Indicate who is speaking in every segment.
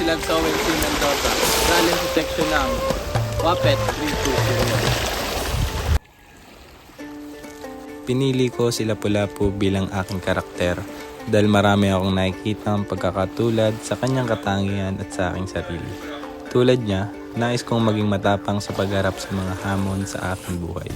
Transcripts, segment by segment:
Speaker 1: Lagtawin C. Mendoza, galing sa section ng Wapet 3201.
Speaker 2: Pinili ko si Lapu-Lapu bilang aking karakter dahil marami akong nakikita ang pagkakatulad sa kanyang katangian at sa aking sarili. Tulad niya, nais kong maging matapang sa pagharap sa mga hamon sa aking buhay.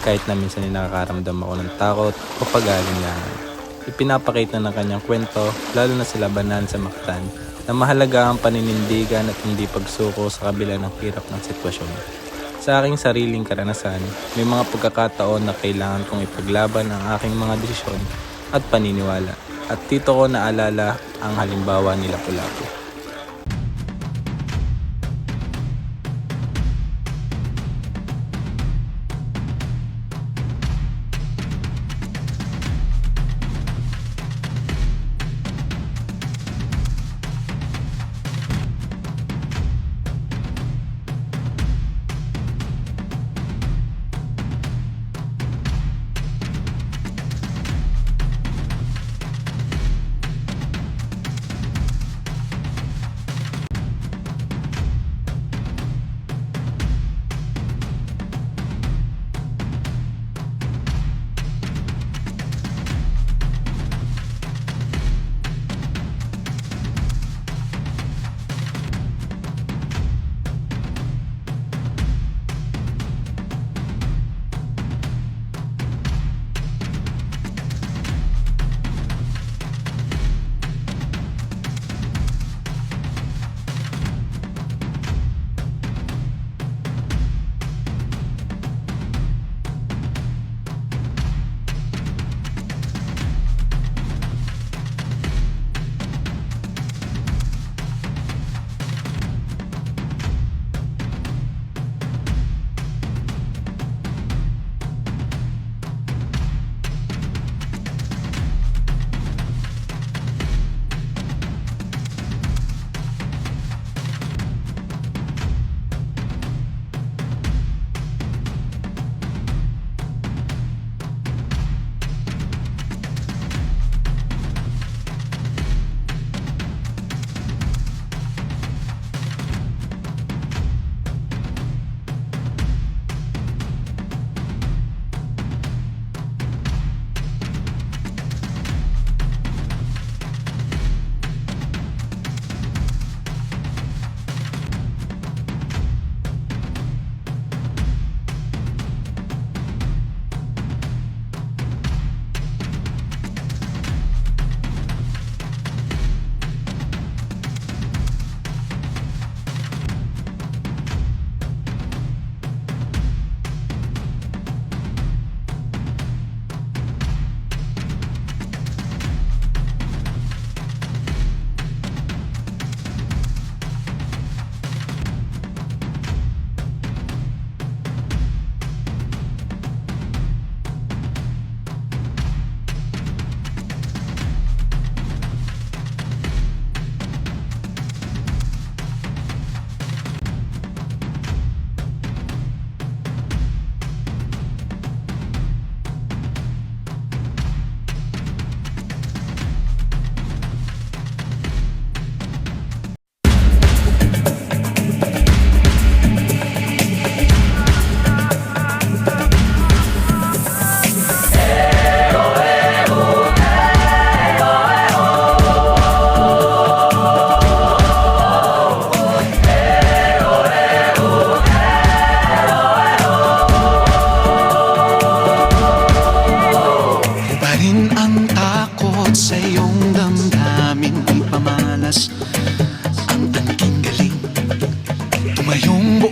Speaker 2: Kahit na minsan ay nakakaramdam ako ng takot o pag-aalinlangan. Ipinapakita ng kanyang kwento, lalo na sa labanan sa Mactan, na mahalaga ang paninindigan at hindi pagsuko sa kabila ng hirap ng sitwasyon. Sa aking sariling karanasan, may mga pagkakataon na kailangan kong ipaglaban ang aking mga desisyon at paniniwala. At dito ko naalala ang halimbawa ni Lapu-Lapu.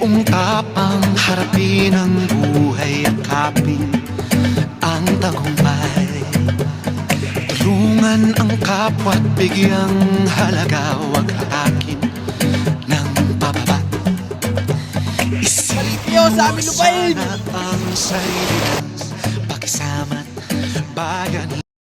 Speaker 3: buong tapang harapin ang buhay at kapin ang tagumpay. Tulungan ang kapwa't bigyang halaga, wag hatakin ng pababa. Isipin mo sana ang sarili ng pakisama't bayani.